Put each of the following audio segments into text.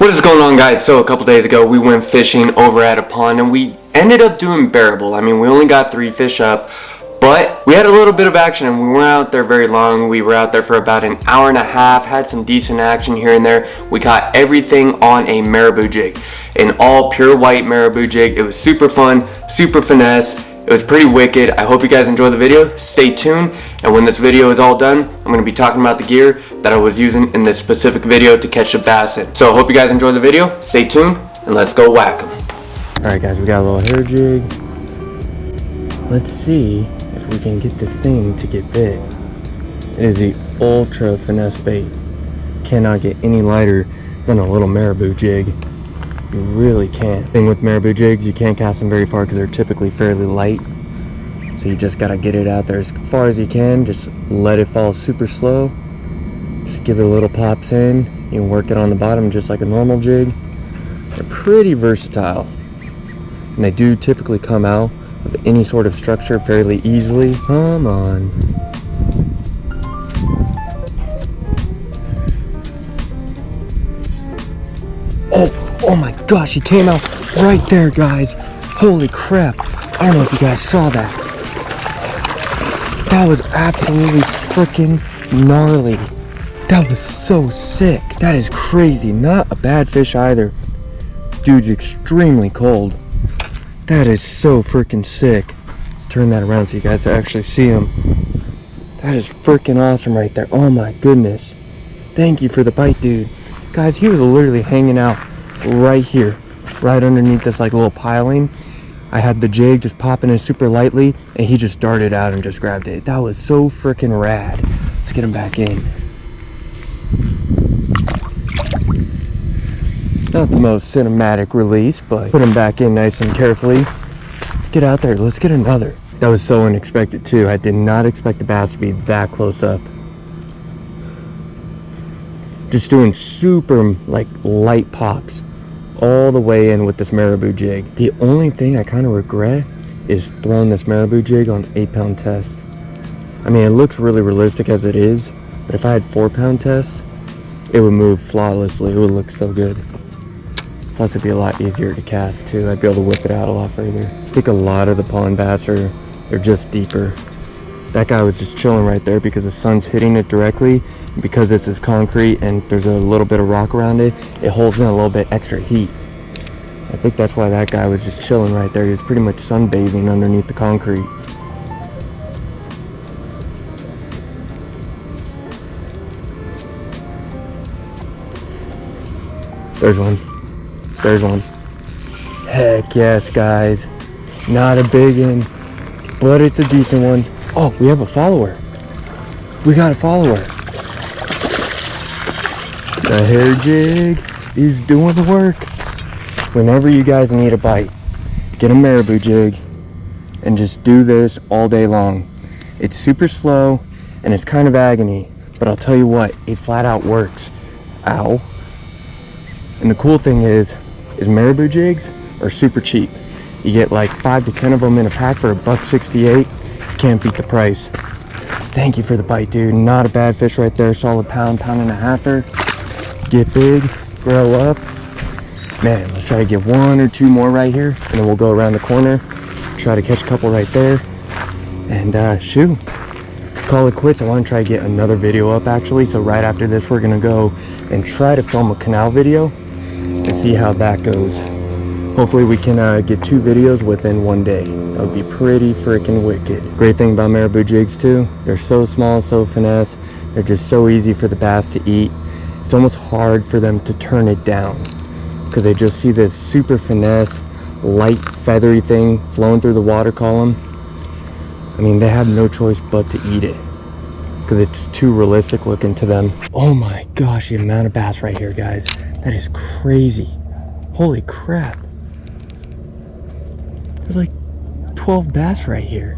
What is going on, guys? So a couple days ago we went fishing over at a pond and we ended up doing bearable. I mean, we only got 3 fish up, but we had a little bit of action and we weren't out there very long. We were out there for about an hour and a half, had some decent action here and there. We caught everything on a marabou jig, an all pure white marabou jig. It was super fun, super finesse. It was pretty wicked. I hope you guys enjoy the video. Stay tuned, and when this video is all done, I'm going to be talking about the gear that I was using in this specific video to catch the bass in. So I hope you guys enjoy the video. Stay tuned, and let's go whack them. Alright guys, we got a little hair jig. Let's see if we can get this thing to get big. It is the ultra finesse bait. Cannot get any lighter than a little marabou jig. You really can't. Thing with marabou jigs, you can't cast them very far because they're typically fairly light. So you just gotta get it out there as far as you can. Just let it fall super slow. Just give it a little pops in. You can work it on the bottom just like a normal jig. They're pretty versatile. And they do typically come out of any sort of structure fairly easily. Come on. Oh my gosh, he came out right there, guys. Holy crap. I don't know if you guys saw that. That was absolutely freaking gnarly. That was so sick. That is crazy. Not a bad fish either. Dude's extremely cold. That is so freaking sick. Let's turn that around so you guys actually see him. That is freaking awesome right there. Oh my goodness. Thank you for the bite, dude. Guys, he was literally hanging out right here, right underneath this like little piling. I had the jig just popping in super lightly and he just darted out and just grabbed it. That was so freaking rad. Let's get him back in. Not the most cinematic release, but put him back in nice and carefully. Let's get out there. Let's get another. That was so unexpected too. I did not expect the bass to be that close up. Just doing super like light pops all the way in with this marabou jig. The only thing I kind of regret is throwing this marabou jig on 8-pound test. I mean, it looks really realistic as it is, but if I had 4-pound test, it would move flawlessly. It would look so good. Plus it'd be a lot easier to cast too. I'd be able to whip it out a lot further. I think a lot of the pond bass they're just deeper. That guy was just chilling right there because the sun's hitting it directly. Because this is concrete and there's a little bit of rock around it, it holds in a little bit extra heat. I think that's why that guy was just chilling right there. He was pretty much sunbathing underneath the concrete. There's one. There's one. Heck yes, guys. Not a big one, but it's a decent one. Oh, we have a follower. We got a follower. The hair jig is doing the work. Whenever you guys need a bite, get a marabou jig and just do this all day long. It's super slow and it's kind of agony, but I'll tell you what, it flat out works. Ow. And the cool thing is marabou jigs are super cheap. You get like 5 to 10 of them in a pack for $1.68. Can't beat the price. Thank you for the bite, dude. Not a bad fish right there. Solid pound and a halfer. Get big, grow up. Man, let's try to get 1 or 2 more right here, and then we'll go around the corner, try to catch a couple right there, and shoot, call it quits. I want to try to get another video up actually, so right after this we're gonna go and try to film a Canal video and see how that goes. Hopefully we can get 2 videos within 1 day. That would be pretty freaking wicked. Great thing about marabou jigs too, they're so small, so finesse. They're just so easy for the bass to eat. It's almost hard for them to turn it down because they just see this super finesse, light, feathery thing flowing through the water column. I mean, they have no choice but to eat it because it's too realistic looking to them. Oh my gosh, the amount of bass right here, guys. That is crazy. Holy crap. There's like 12 bass right here.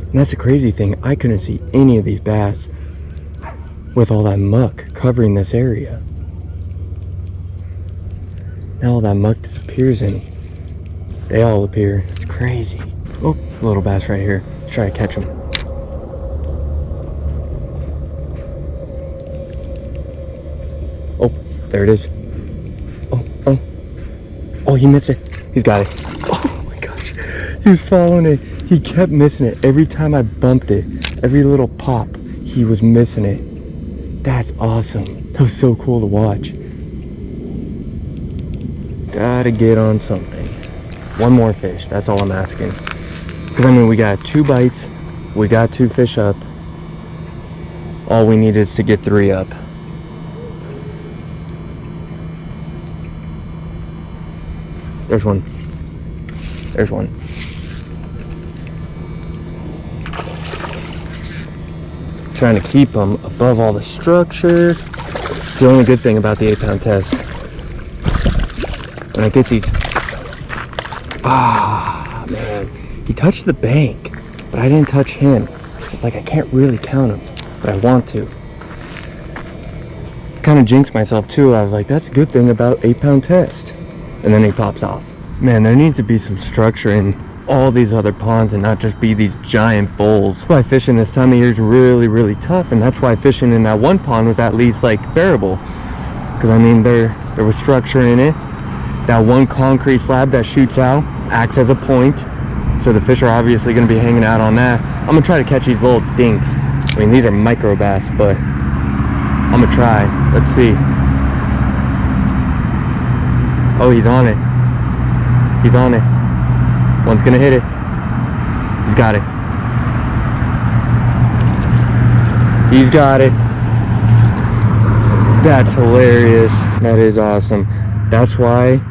And that's the crazy thing. I couldn't see any of these bass with all that muck covering this area. Now all that muck disappears and they all appear. It's crazy. Oh, little bass right here. Let's try to catch him. There it is. Oh, he missed it. He's got it. Oh my gosh. He was following it. He kept missing it. Every time I bumped it, every little pop, he was missing it. That's awesome. That was so cool to watch. Gotta get on something. One more fish. That's all I'm asking. Because, I mean, we got 2 bites. We got 2 fish up. All we need is to get 3 up. There's one. There's one. Trying to keep them above all the structure. It's the only good thing about the 8-pound test. When I get these... man. He touched the bank, but I didn't touch him. It's just like I can't really count him, but I want to. Kind of jinxed myself too. I was like, that's a good thing about 8-pound test. And then he pops off. Man, there needs to be some structure in all these other ponds and not just be these giant bowls. That's why fishing this time of year is really, really tough, and that's why fishing in that one pond was at least like bearable. Because I mean, there was structure in it. That one concrete slab that shoots out acts as a point, so the fish are obviously going to be hanging out on that. I'm gonna try to catch these little dinks. I mean, these are micro bass, but I'm gonna try. Let's see. Oh, he's on it. He's on it. One's gonna hit it. He's got it. He's got it. That's hilarious. That is awesome. That's why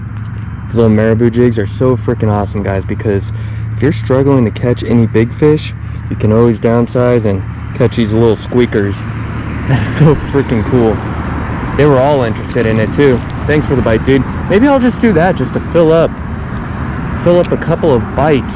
these little marabou jigs are so freaking awesome, guys, because if you're struggling to catch any big fish, you can always downsize and catch these little squeakers. That is so freaking cool. They were all interested in it too. Thanks for the bite, dude. Maybe I'll just do that just to fill up a couple of bites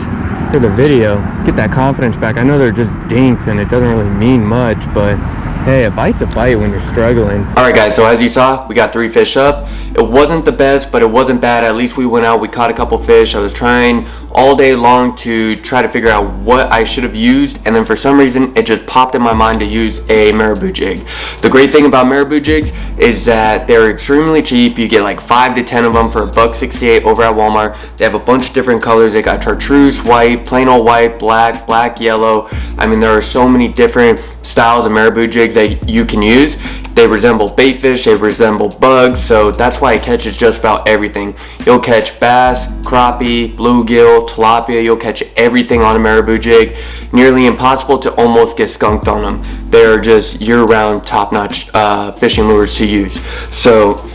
for the video, get that confidence back. I know they're just dinks and it doesn't really mean much, but hey, a bite's a bite when you're struggling. All right, guys, so as you saw, we got 3 fish up. It wasn't the best, but it wasn't bad. At least we went out, we caught a couple fish. I was trying all day long to try to figure out what I should have used, and then for some reason, it just popped in my mind to use a marabou jig. The great thing about marabou jigs is that they're extremely cheap. You get like 5 to 10 of them for $1.68 over at Walmart. They have a bunch of different colors. They got chartreuse white, plain old white, black, yellow. I mean, there are so many different styles of marabou jigs that you can use. They resemble bait fish, they resemble bugs, so that's why it catches just about everything. You'll catch bass, crappie, bluegill, tilapia. You'll catch everything on a marabou jig. Nearly impossible to almost get skunked on them. They're just year-round top-notch fishing lures to use. So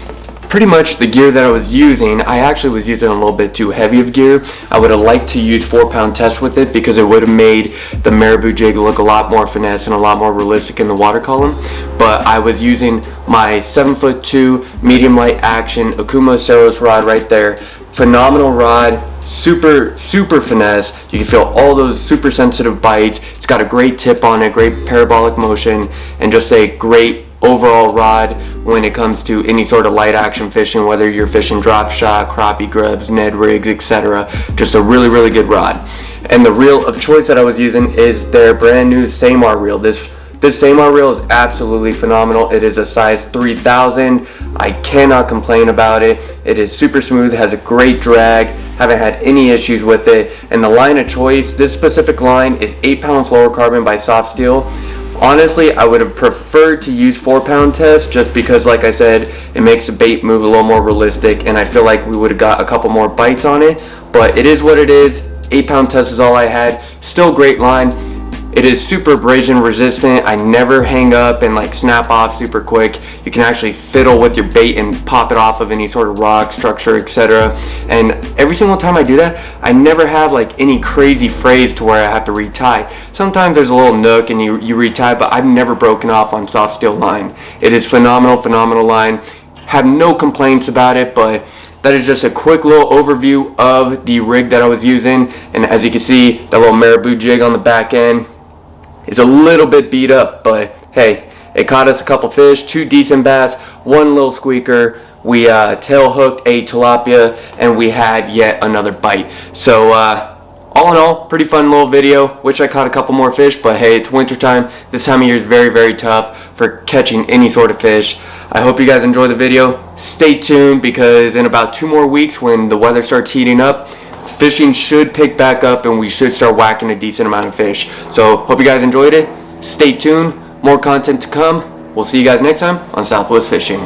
pretty much the gear that I was using, I actually was using a little bit too heavy of gear. I would have liked to use 4-pound test with it because it would have made the marabou jig look a lot more finesse and a lot more realistic in the water column. But I was using my 7'2" medium light action Okuma Saros rod right there. Phenomenal rod, super finesse. You can feel all those super sensitive bites. It's got a great tip on it, great parabolic motion, and just a great overall rod when it comes to any sort of light action fishing, whether you're fishing drop shot, crappie grubs, Ned rigs, etc. Just a really good rod. And the reel of choice that I was using is their brand new Samar reel. This Samar reel is absolutely phenomenal. It is a size 3000. I cannot complain about it. It is super smooth, has a great drag, haven't had any issues with it. And the line of choice, this specific line is 8-pound fluorocarbon by Soft Steel. Honestly, I would have preferred to use 4-pound test just because, like I said, it makes the bait move a little more realistic, and I feel like we would have got a couple more bites on it. But it is what it is. 8-pound test is all I had. Still great line. It is super abrasion resistant. I never hang up and like snap off super quick. You can actually fiddle with your bait and pop it off of any sort of rock, structure, etc. And every single time I do that, I never have like any crazy frays to where I have to retie. Sometimes there's a little nook and you retie, but I've never broken off on Soft Steel line. It is phenomenal line. Have no complaints about it, but that is just a quick little overview of the rig that I was using. And as you can see, that little marabou jig on the back end is a little bit beat up, but hey, it caught us a couple fish, 2 decent bass, 1 little squeaker. We tail hooked a tilapia, and we had yet another bite. So all in all, pretty fun little video. Wish I caught a couple more fish, but hey, it's winter time. This time of year is very, very tough for catching any sort of fish. I hope you guys enjoy the video. Stay tuned, because in about 2 more weeks, when the weather starts heating up, fishing should pick back up and we should start whacking a decent amount of fish. So hope you guys enjoyed it. Stay tuned. More content to come. We'll see you guys next time on Southwest Fishing.